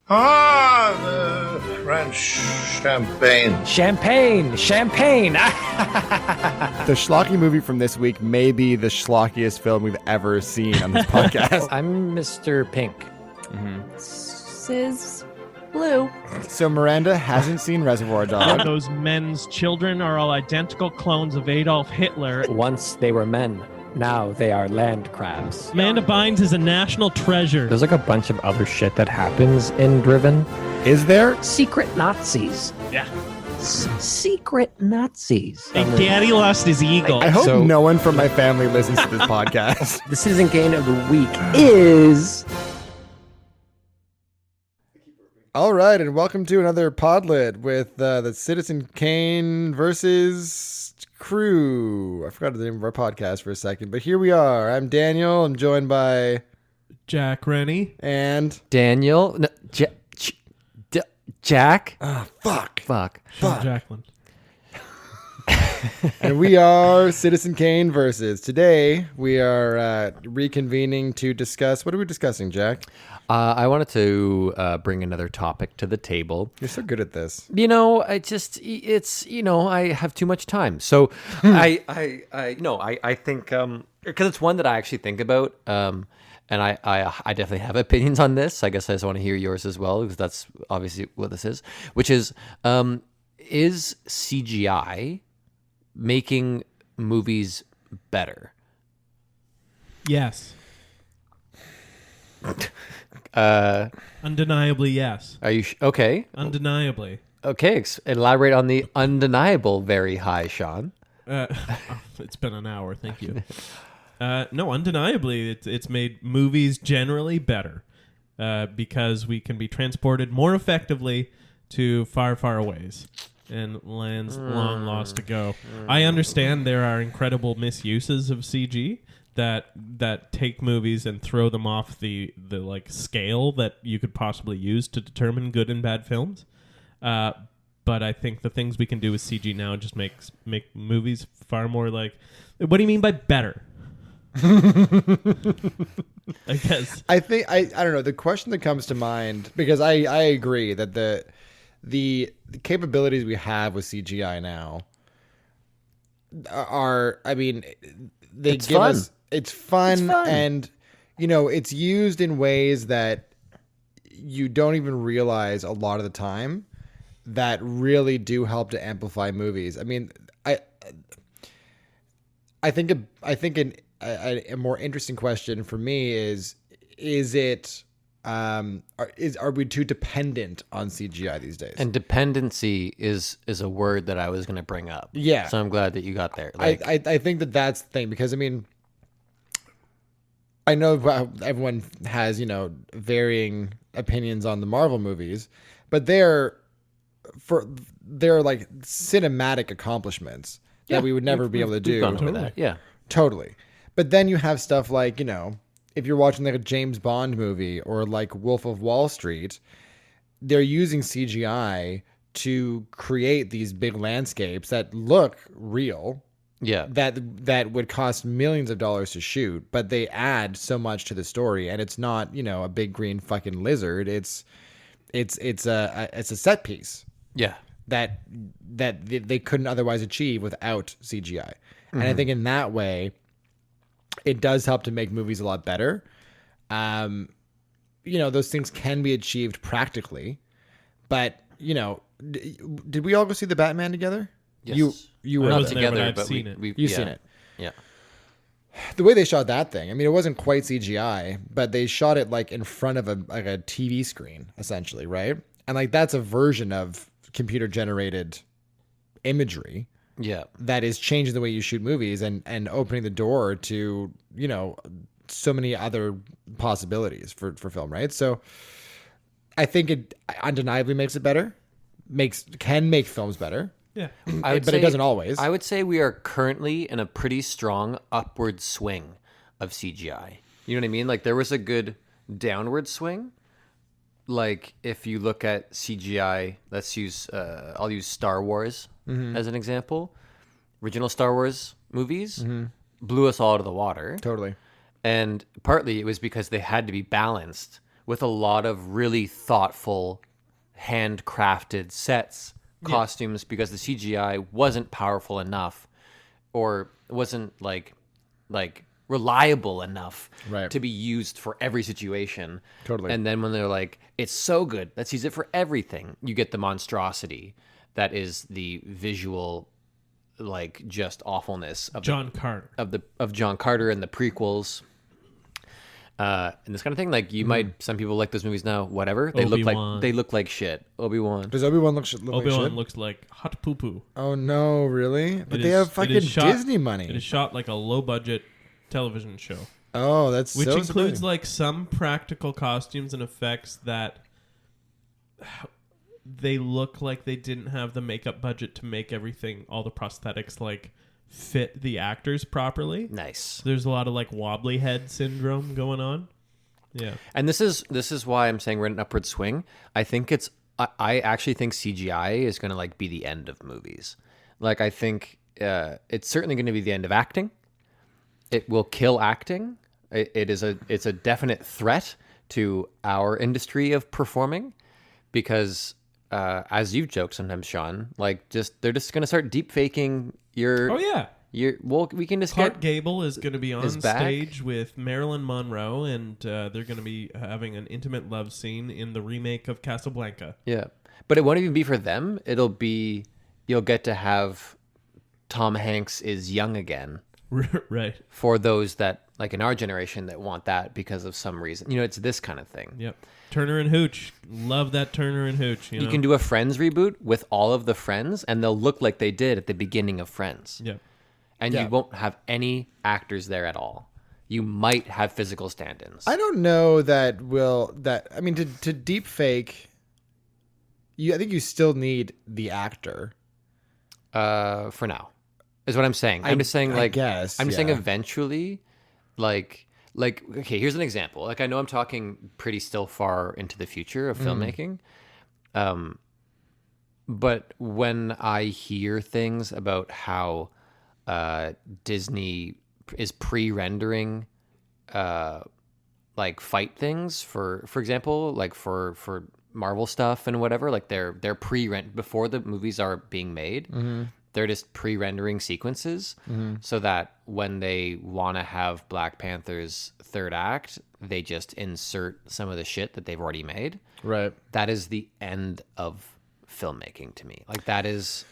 Ah, the French champagne. Champagne! The schlocky movie from this week may be the schlockiest film we've ever seen on this podcast. I'm Mr. Pink. Sis Blue. So Miranda hasn't seen Reservoir Dogs. Those men's children are all identical clones of Adolf Hitler. Once they were men, now they are land crabs. Amanda Bynes is a national treasure. There's like a bunch of other shit that happens in Driven. Is there? Secret Nazis. Yeah. Secret Nazis. Hey, Daddy lost his eagle. I hope So- no one from my family listens to this podcast. The Citizen Kane of the week is... All right, and welcome to another Podlet with the Citizen Kane versus crew. I forgot the name of our podcast for a second, but here we are. I'm Daniel. I'm joined by... Jack Rennie. And... Daniel. No, Jack. Oh, fuck. Sean Jacqueline. And we are Citizen Kane versus. Today, we are reconvening to discuss... What are we discussing, Jack? I wanted to bring another topic to the table. You're so good at this. You know, I have too much time. So I think, because it's one that I actually think about, and I definitely have opinions on this. I guess I just want to hear yours as well, because that's obviously what this is, which is CGI making movies better? Yes. Undeniably, yes. Are you okay? Undeniably. Okay, elaborate on the undeniable very high, Sean. It's been an hour. Thank you. No, undeniably, it's made movies generally better because we can be transported more effectively to far, far aways and lands long lost to go. I understand there are incredible misuses of CG that take movies and throw them off the like scale that you could possibly use to determine good and bad films. But I think the things we can do with CG now just make movies far more like. What do you mean by better? I guess. I think I don't know. The question that comes to mind, because I agree that the capabilities we have with CGI now are, I mean, It's fun. It's fun, and it's used in ways that you don't even realize a lot of the time that really do help to amplify movies. I mean, I think a more interesting question for me is it are we too dependent on CGI these days? And dependency is a word that I was going to bring up. Yeah. So I'm glad that you got there. I think that's the thing, because I mean, I know everyone has varying opinions on the Marvel movies, but they're like cinematic accomplishments that we would never be able to do. Gone over that. Yeah. Totally. But then you have stuff like, if you're watching like a James Bond movie or like Wolf of Wall Street, they're using CGI to create these big landscapes that look real. Yeah. That would cost millions of dollars to shoot, but they add so much to the story, and it's not, a big green fucking lizard. It's a set piece. Yeah. That they couldn't otherwise achieve without CGI. And I think in that way, it does help to make movies a lot better. Those things can be achieved practically, but did we all go see the Batman together? Yes. You I were wasn't there. there, but I've seen it. You've seen it. Yeah. The way they shot that thing, I mean, it wasn't quite CGI, but they shot it like in front of a TV screen, essentially, right? And like that's a version of computer generated imagery. Yeah. That is changing the way you shoot movies and opening the door to, so many other possibilities for film, right? So I think it undeniably makes it better, can make films better. Yeah. But it doesn't always. I would say we are currently in a pretty strong upward swing of CGI. You know what I mean? Like there was a good downward swing. Like if you look at CGI, I'll use Star Wars as an example. Original Star Wars movies blew us all out of the water. Totally. And partly it was because they had to be balanced with a lot of really thoughtful, handcrafted sets, costumes, because the CGI wasn't powerful enough or wasn't like reliable enough Right. to be used for every situation. Totally. And then when they're like, it's so good, let's use it for everything, you get the monstrosity that is the visual, like, just awfulness of John Carter. of John Carter and the prequels. And this kind of thing, like, you might, some people like those movies now, whatever. Obi-Wan. They look like shit. Obi-Wan. Does Obi-Wan look like Obi-Wan shit? looks like hot poo poo. Oh no, really? But they have fucking Disney money. It is shot like a low budget television show, Oh, that's which so includes surprising. like some practical costumes and effects that they look like they didn't have the makeup budget to make everything, all the prosthetics, like fit the actors properly. Nice. There's a lot of like wobbly head syndrome going on. Yeah. And this is why I'm saying we're in an upward swing. I actually think CGI is going to like be the end of movies. Like, I think it's certainly going to be the end of acting. It will kill acting. It's a definite threat to our industry of performing, because as you've joked sometimes, Sean, like, they're just going to start deep faking your. Oh yeah. We can just Clark get. Gable is going to be on is back. stage with Marilyn Monroe, and they're going to be having an intimate love scene in the remake of Casablanca. Yeah, but it won't even be for them. It'll be, you'll get to have Tom Hanks is young again. Right. For those that, like, in our generation, that want that because of some reason. You know, it's this kind of thing. Yep. Turner and Hooch. Love that Turner and Hooch. You know? can do a Friends reboot with all of the Friends, and they'll look like they did at the beginning of Friends. Yep. And you won't have any actors there at all. You might have physical stand-ins. I don't know that I mean, to deep fake, I think you still need the actor. For now, is what I'm saying. I'm just saying, like, guess, I'm just saying yeah. eventually, like, okay, here's an example. Like, I know I'm talking pretty still far into the future of filmmaking. But when I hear things about how Disney is pre-rendering like fight things for example, like for Marvel stuff and whatever, like they're pre-rent before the movies are being made. They're just pre-rendering sequences so that when they want to have Black Panther's third act, they just insert some of the shit that they've already made. Right. That is the end of filmmaking to me. Like, that is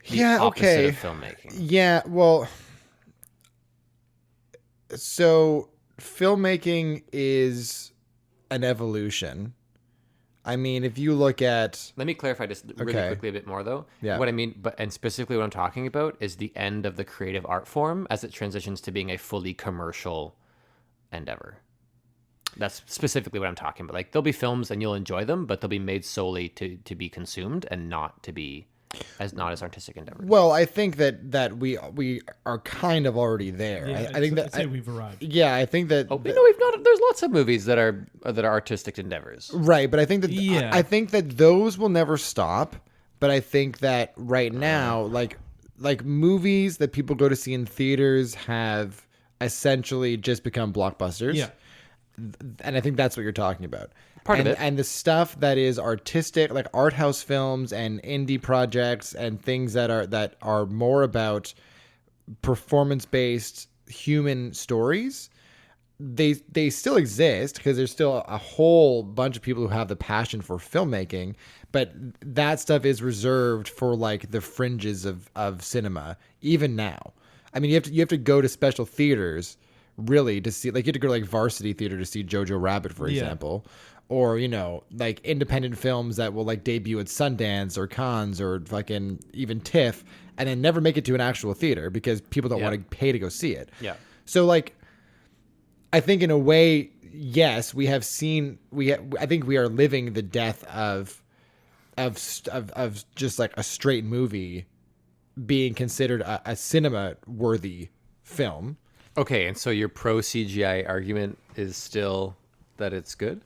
the Yeah, opposite okay. of filmmaking. Yeah, well, so filmmaking is an evolution. I mean, if you look at... Let me clarify just really Okay. quickly a bit more, though. Yeah. What I mean, and specifically what I'm talking about, is the end of the creative art form as it transitions to being a fully commercial endeavor. That's specifically what I'm talking about. Like, there'll be films and you'll enjoy them, but they'll be made solely to be consumed and not to be as artistic endeavors. Well, I think that we are kind of already there. Yeah, I think I'd that... say we've arrived. yeah, I think that... No, we've not. There's lots of movies that are artistic endeavors. Right, but I think that Yeah. I think that those will never stop. But I think that right now, like movies that people go to see in theaters have essentially just become blockbusters. Yeah. And I think that's what you're talking about. Part of it. And the stuff that is artistic, like art house films and indie projects and things that are more about performance-based human stories, they still exist because there's still a whole bunch of people who have the passion for filmmaking, but that stuff is reserved for like the fringes of cinema even now. I mean, you have to go to special theaters really to see, like, you have to go to like Varsity Theater to see Jojo Rabbit, for example, or, you know, like independent films that will like debut at Sundance or Cannes or fucking even TIFF and then never make it to an actual theater because people don't want to pay to go see it. Yeah. So like, I think in a way, yes, we have seen, I think we are living the death of just like a straight movie being considered a cinema worthy film. Okay, and so your pro CGI argument is still that it's good?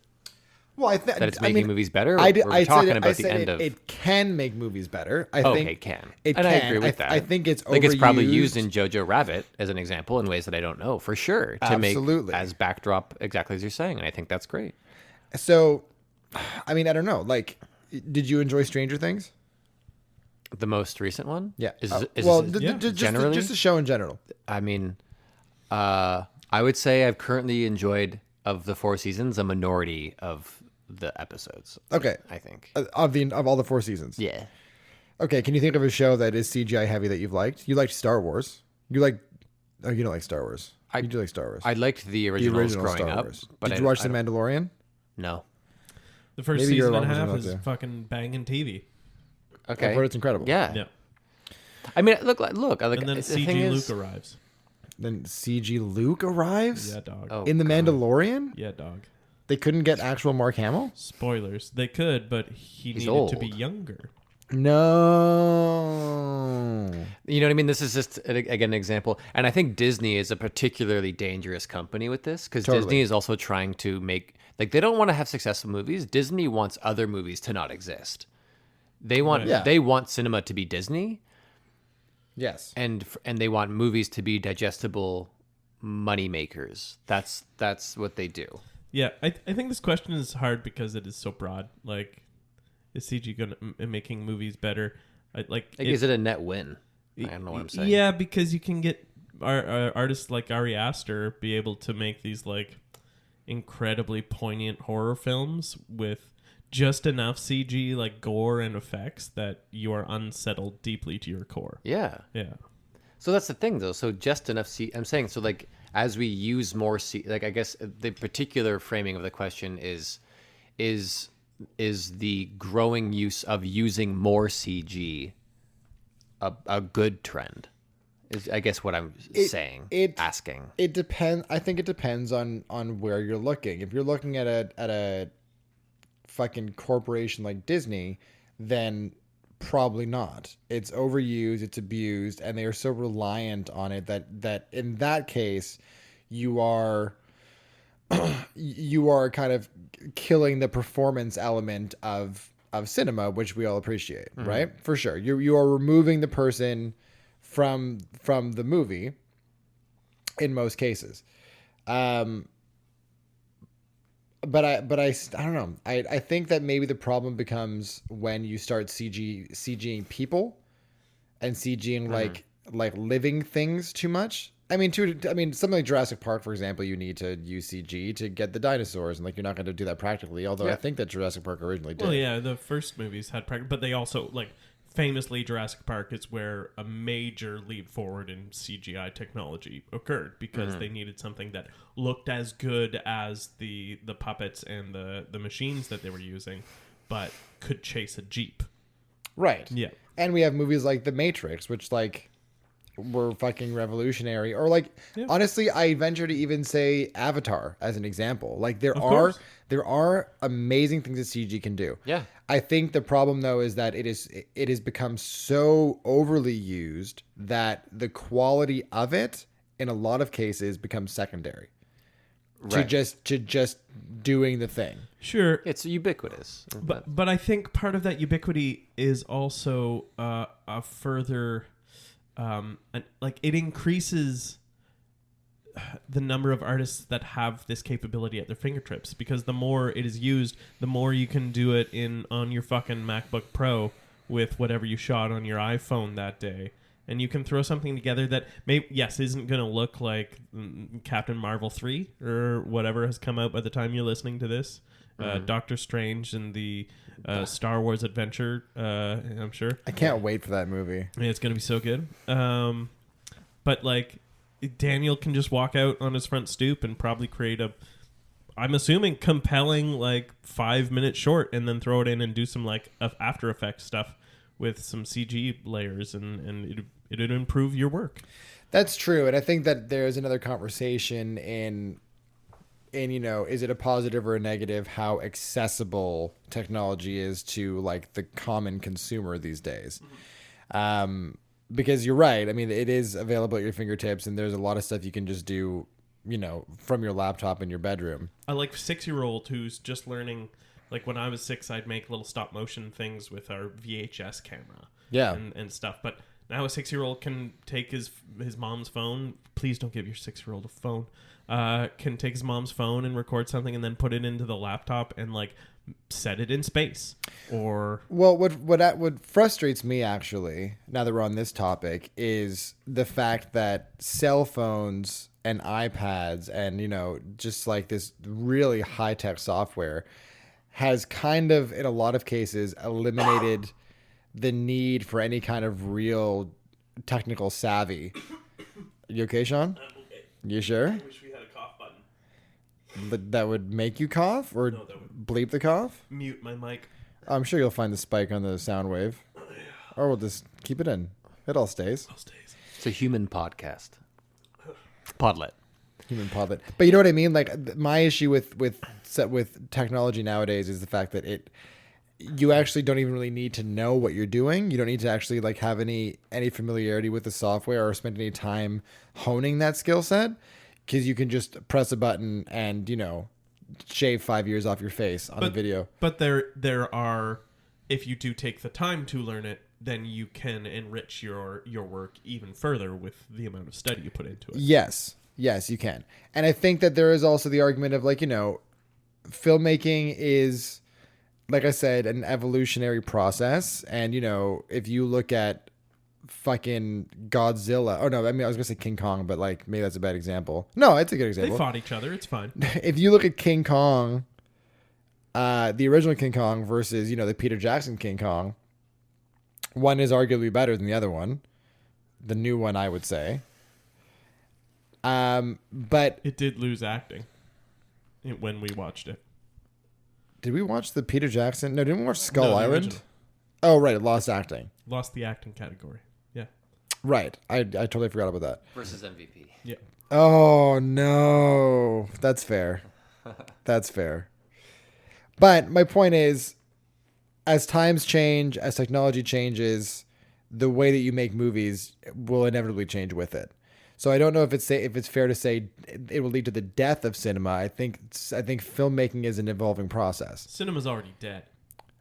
Well, That it's making movies better? I We're talking about I the said end of... it can make movies better. I Okay, think can. It And can. I agree with that. I think it's like, it's probably overused. used in Jojo Rabbit as an example in ways that I don't know, for sure, to Absolutely. make as backdrop exactly as you're saying, and I think that's great. So, I mean, I don't know. Like, did you enjoy Stranger Things? The most recent one? Yeah. Is well, this generally? just the show in general. I mean, I would say I've currently enjoyed, of the 4 seasons, a minority of the episodes. Okay. I think. Of all the 4 seasons. Yeah. Okay. Can you think of a show that is CGI heavy that you've liked? You liked Star Wars. You like? Oh, you don't like Star Wars. You do like Star Wars. I liked the originals growing Star up. Wars. But Did you watch The Mandalorian? No. The first Maybe you're season and a wrong half with is that. fucking banging TV. Okay. I've heard it's incredible. Yeah. Yeah. I mean, look. And then the CG thing is, Luke arrives. Then CG Luke arrives Yeah, dog. Oh, in The God. Mandalorian. Yeah, dog. They couldn't get actual Mark Hamill. Spoilers. They could, but he He's needed to be old. younger. No. You know what I mean? This is just again an example, and I think Disney is a particularly dangerous company with this because Totally. Disney is also trying to make they don't want to have successful movies. Disney wants other movies to not exist. They want Yeah. they want cinema to be Disney, Yes. and they want movies to be digestible money makers. That's what they do. Yeah, I think this question is hard because it is so broad. Like, is CG making movies better? Is it a net win? I don't know what I'm saying. Yeah, because you can get artists like Ari Aster be able to make these like incredibly poignant horror films with just enough CG, like gore and effects, that you are unsettled deeply to your core. Yeah. Yeah. So that's the thing, though. So just enough I'm saying, so like as we use more like I guess the particular framing of the question is the growing use of using more CG a good trend? Is I guess what I'm saying. Asking. It depends. I think it depends on where you're looking. If you're looking at a fucking corporation like Disney, then probably not. It's overused, it's abused, and they are so reliant on it that in that case you are kind of killing the performance element of cinema, which we all appreciate, right? For sure. You are removing the person from the movie in most cases. But I don't know. I think that maybe the problem becomes when you start CGing people and CGing like living things too much. I mean, something like Jurassic Park, for example, you need to use CG to get the dinosaurs, and like you're not going to do that practically. Although I think that Jurassic Park originally did. Well, yeah, the first movies had practice, but they also like famously Jurassic Park is where a major leap forward in CGI technology occurred because they needed something that looked as good as the puppets and the machines that they were using, but could chase a Jeep. Right. Yeah. And we have movies like The Matrix, which like were fucking revolutionary. Or like honestly, I venture to even say Avatar as an example. Like there are amazing things that CG can do. Yeah. I think the problem though is that it has become so overly used that the quality of it in a lot of cases becomes secondary. Right. To just doing the thing. Sure. It's ubiquitous. But I think part of that ubiquity is also a further like it increases the number of artists that have this capability at their fingertips, because the more it is used, the more you can do it on your fucking MacBook Pro with whatever you shot on your iPhone that day. And you can throw something together that isn't going to look like Captain Marvel 3 or whatever has come out by the time you're listening to this. Doctor Strange and the Star Wars adventure, I'm sure. I can't wait for that movie. It's going to be so good. But like Daniel can just walk out on his front stoop and probably create I'm assuming compelling like 5-minute short, and then throw it in and do some like After Effects stuff with some CG layers, and it'd improve your work. That's true, and I think that there's another conversation in is it a positive or a negative how accessible technology is to like the common consumer these days. Because you're right. I mean, it is available at your fingertips, and there's a lot of stuff you can just do, from your laptop in your bedroom. I like 6-year-old who's just learning. Like when I was 6, I'd make little stop motion things with our VHS camera. Yeah. And stuff. But Now a 6-year-old can take his mom's phone. Please don't give your 6-year-old a phone. Can take his mom's phone and record something and then put it into the laptop and like set it in space. Or Well, what frustrates me actually, now that we're on this topic, is the fact that cell phones and iPads and, you know, just like this really high-tech software has kind of, in a lot of cases, eliminated the need for any kind of real technical savvy. You okay, Sean? I'm okay. You sure? I wish we had a cough button. But that would make you cough or No, that would bleep the cough? mute my mic. I'm sure you'll find the spike on the sound wave. Or we'll just keep it in. It all stays. I'll stays. It's a human podcast. Podlet. Human Podlet. But you know what I mean? Like my issue with technology nowadays is the fact that you actually don't even really need to know what you're doing. You don't need to actually like have any familiarity with the software or spend any time honing that skill set, because you can just press a button and, you know, shave 5 years off your face on a video. But there are, if you do take the time to learn it, then you can enrich your work even further with the amount of study you put into it. Yes, you can. And I think that there is also the argument of like, you know, filmmaking is, like I said, an evolutionary process. And, you know, if you look at fucking Godzilla, oh no, I mean, I was gonna say King Kong, but like maybe that's a bad example. No, it's a good They example. fought each other. It's fine. If you look at King Kong, the original King Kong versus, you know, the Peter Jackson King Kong, one is arguably better than the other one. The new one, I would say. But It did lose acting when we watched it. did we watch the Peter Jackson? No, didn't we watch Skull No, the Island? original. Oh, right. It lost acting. Lost the acting category. Yeah. Right. I totally forgot about that. Versus MVP. Yeah. Oh, no. That's fair. That's fair. But my point is, as times change, as technology changes, the way that you make movies will inevitably change with it. So I don't know if it's fair to say it will lead to the death of cinema. I think filmmaking is an evolving process. Cinema's already dead.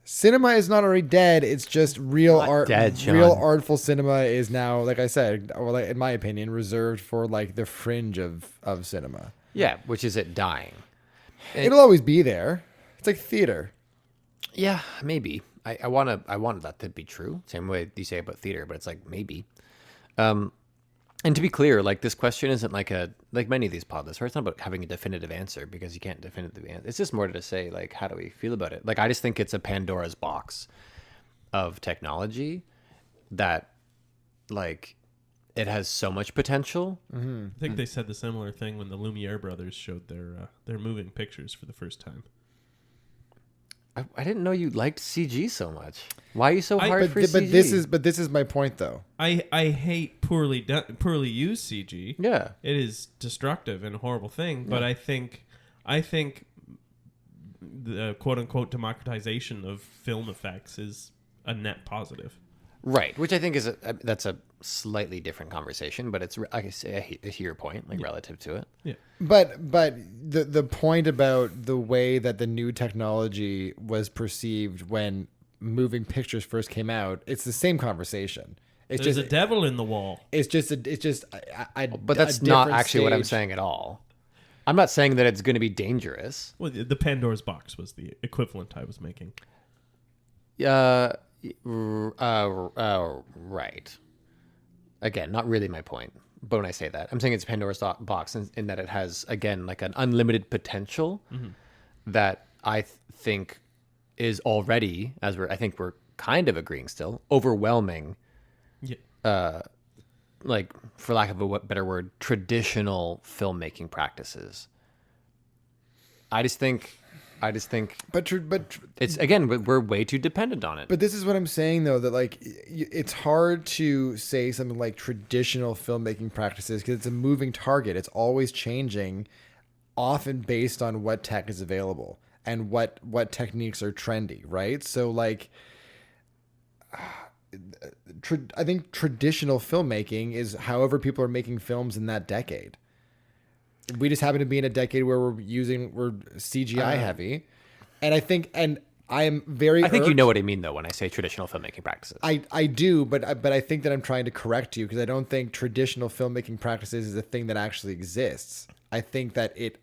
Cinema is not already dead. It's just real Not art. dead, Sean. Real artful cinema is now, like I said, or like in my opinion, reserved for like the fringe of cinema. Yeah, which is it dying? It'll always be there. It's like theater. Yeah, maybe. I want that to be true. Same way you say about theater, but it's like maybe. And to be clear, like this question isn't like many of these podcasts, where it's not about having a definitive answer, because you can't definitively answer. It's just more to say like, how do we feel about it? Like, I just think it's a Pandora's box of technology that, like, it has so much potential. Mm-hmm. I think they said the similar thing when the Lumiere brothers showed their moving pictures for the first time. I didn't know you liked CG so much. Why are you so hard for CG? But this is my point though. I hate poorly used CG. Yeah. It is destructive and a horrible thing. But I think the quote unquote democratization of film effects is a net positive. Right, which I think is that's a slightly different conversation, but it's I hear your point, like relative to it. Yeah. But the point about the way that the new technology was perceived when moving pictures first came out, it's the same conversation. It's There's just a devil in the wall. It's just But that's not actually what I'm saying at all. I'm not saying that it's going to be dangerous. Well, the Pandora's box was the equivalent I was making. Right. Again, not really my point. But when I say that, I'm saying it's Pandora's box in that it has, again, like an unlimited potential that I think is already, I think we're kind of agreeing still, overwhelming. Yeah. Like, for lack of a better word, traditional filmmaking practices. I just think but it's, again, we're way too dependent on it. But this is what I'm saying, though, that like it's hard to say something like traditional filmmaking practices because it's a moving target. It's always changing, often based on what tech is available and what techniques are trendy, right? So like, I think traditional filmmaking is however people are making films in that decade. We just happen to be in a decade where we're CGI heavy. And I think, and I am very. I think you irked. know what I mean, though, when I say traditional filmmaking practices. I do, but I think that I'm trying to correct you because I don't think traditional filmmaking practices is a thing that actually exists. I think that it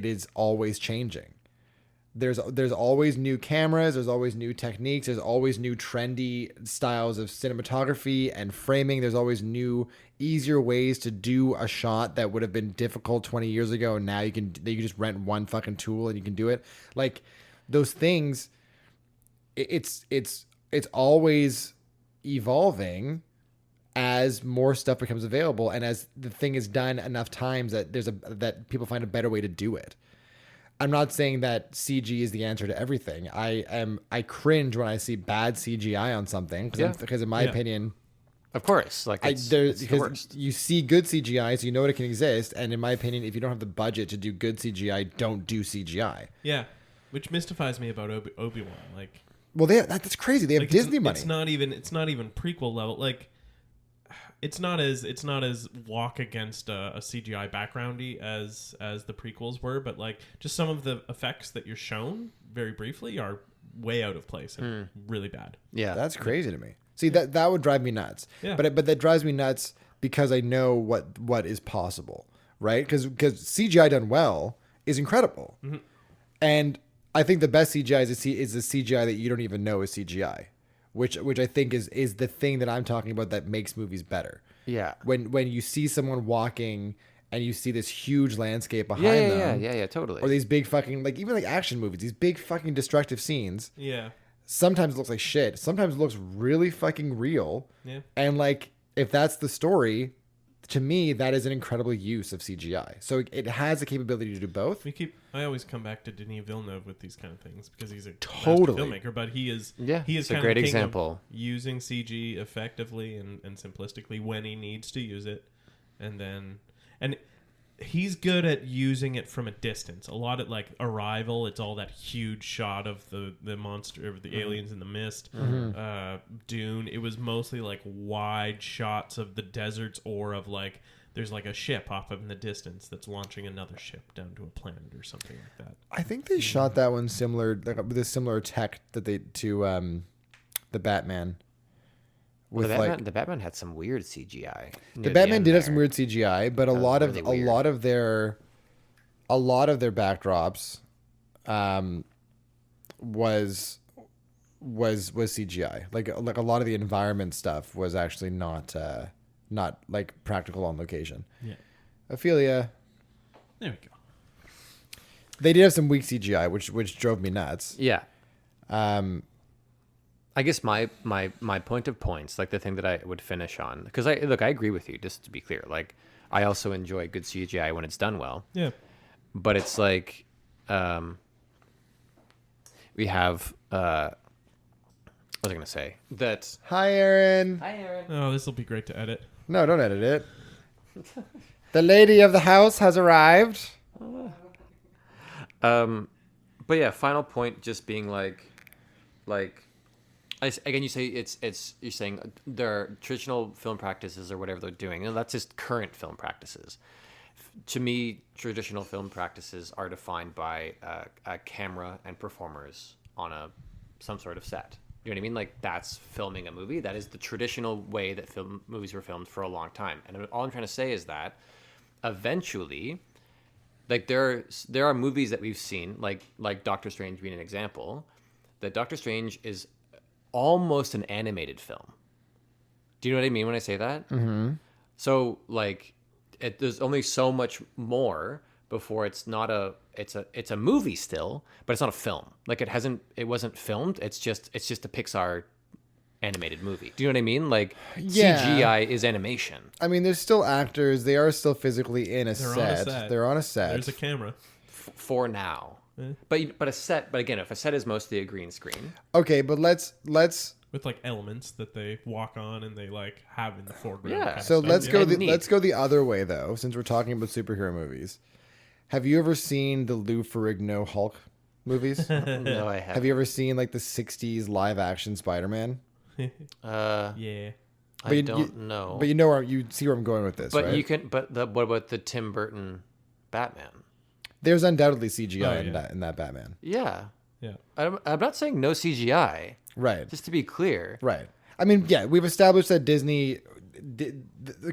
is always changing. There's always new cameras, there's always new techniques, there's always new trendy styles of cinematography and framing. There's always new, easier ways to do a shot that would have been difficult 20 years ago, and now you can just rent one fucking tool and you can do it. Like those things, it's always evolving as more stuff becomes available and as the thing is done enough times that that people find a better way to do it. I'm not saying that CG is the answer to everything. I cringe when I see bad CGI on something because in my opinion, of course, like it's the worst. You see good CGI, so you know it can exist. And in my opinion, if you don't have the budget to do good CGI, don't do CGI. Yeah, which mystifies me about Obi-Wan. Like, well, that's crazy. They have Disney money. It's not even prequel level. Like, it's not as walk against a CGI backgroundy as the prequels were, but like just some of the effects that you're shown very briefly are way out of place and really bad. Yeah, that's crazy to me. See, that would drive me nuts. Yeah. But that drives me nuts because I know what is possible, right? Because CGI done well is incredible, and I think the best CGI is the CGI that you don't even know is CGI. Which I think is the thing that I'm talking about that makes movies better. Yeah. When you see someone walking and you see this huge landscape behind them. Yeah, totally. Or these big fucking, like even like action movies, these big fucking destructive scenes. Yeah. Sometimes it looks like shit. Sometimes it looks really fucking real. Yeah. And like, if that's the story, to me, that is an incredible use of CGI. So it has the capability to do both. I always come back to Denis Villeneuve with these kind of things because he's a Totally master filmmaker, but he is it's kind a great of the king example of using CG effectively and simplistically when he needs to use it, and he's good at using it from a distance. A lot of like Arrival, it's all that huge shot of the monster of the aliens in the mist. Dune, it was mostly like wide shots of the deserts or of like there's like a ship off in the distance that's launching another ship down to a planet or something like that. I think they shot that one similar, like with a similar tech that they to the Batman. Well, the Batman had some weird CGI. The Batman did have some weird CGI, but a lot of their backdrops was CGI. Like a lot of the environment stuff was actually not like practical on location. Yeah. Ophelia. There we go. They did have some weak CGI, which drove me nuts. Yeah. I guess my point of points, like the thing that I would finish on, because I agree with you, just to be clear. Like, I also enjoy good CGI when it's done well. Yeah. But it's like, we have, what was I going to say? That. Hi, Aaron. Hi, Aaron. Oh, this will be great to edit. No, don't edit it. The lady of the house has arrived. But yeah, final point, just being like. Again, you say you're saying there are traditional film practices or whatever they're doing, and that's just current film practices. To me, traditional film practices are defined by a camera and performers on some sort of set. You know what I mean? Like, that's filming a movie. That is the traditional way that movies were filmed for a long time. And all I'm trying to say is that eventually, like there are movies that we've seen, like Doctor Strange being an example, that Doctor Strange is almost an animated film. Do you know what I mean when I say that? Mm-hmm. So like, there's only so much more before it's a movie still, but it's not a film. Like it wasn't filmed. It's just a Pixar animated movie. Do you know what I mean? Like, yeah. CGI is animation. I mean, there's still actors. They are still physically in a set. They're on a set. There's a camera. For now. But a set. But again, if a set is mostly a green screen. Okay, but let's with like elements that they walk on and they like have in the foreground. Yeah. So let's go the other way though, since we're talking about superhero movies. Have you ever seen the Lou Ferrigno Hulk movies? No, I haven't. Have you ever seen like the 60s live action Spider-Man? Yeah. I don't know. But you see where I'm going with this, but right? What about the Tim Burton Batman? There's undoubtedly CGI in that Batman. Yeah. Yeah. I'm not saying no CGI. Right. Just to be clear, Right. I mean, yeah, we've established that Disney, the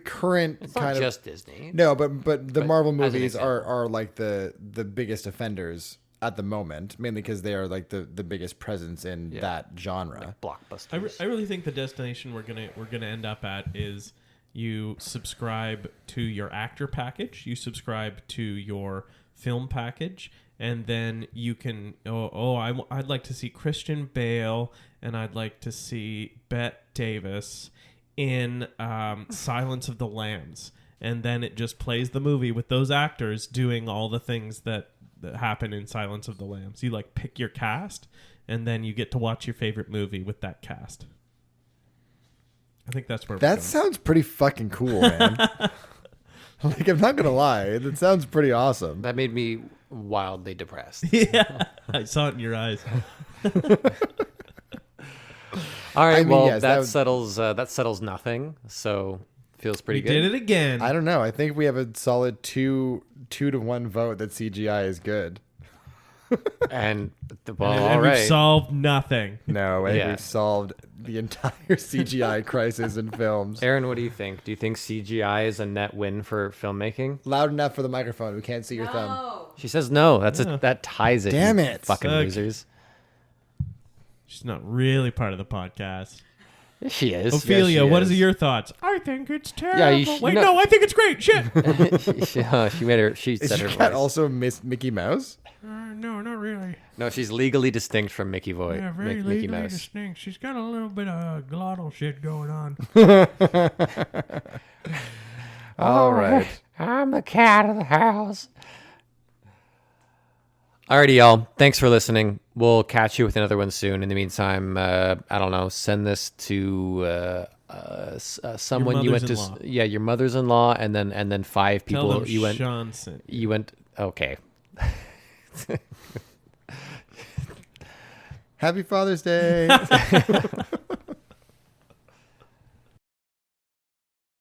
current it's kind not of just Disney. no, but the Marvel as an movies example. are like the biggest offenders at the moment, mainly because they are like the biggest presence in that genre. Blockbusters. I really think the destination we're gonna end up at is you subscribe to your actor package, you subscribe to your film package, and then you can I'd like to see Christian Bale and I'd like to see Bette Davis in Silence of the Lambs, and then it just plays the movie with those actors doing all the things that happen in Silence of the Lambs. You like pick your cast, and then you get to watch your favorite movie with that cast. I think that's where That sounds pretty fucking cool, man. Like, I'm not gonna lie, that sounds pretty awesome. That made me wildly depressed. Yeah, I saw it in your eyes. All right, I mean, well, yes, that settles nothing. So feels pretty We good. did it again. I don't know. I think we have a solid 2-1 vote that CGI is good. And and all we've right. solved nothing. No, I think Yeah. we've solved the entire CGI crisis in films. Aaron, what do you think? Do you think CGI is a net win for filmmaking? Loud enough for the microphone. We can't see your thumb. No. She says no. That ties it. Damn you it. fucking Fuck. losers. She's not really part of the podcast. Yes, she is. Ophelia, Yes, she what are your thoughts? I think it's terrible. Wait, no. no, I think it's great. Shit. She Is said your her cat voice. also Miss Mickey Mouse? No, not really. No, she's legally distinct from Mickey Voice. Yeah, very Mickey legally Mouse. distinct. She's got a little bit of glottal shit going on. All right. I'm the cat of the house. Alrighty, y'all. Thanks for listening. We'll catch you with another one soon. In the meantime, I don't know. Send this to someone you went to. mother's-in-law. Yeah, your mother's-in-law, and then 5 Tell people them you went. Sean sent. You went. Okay. Happy Father's Day.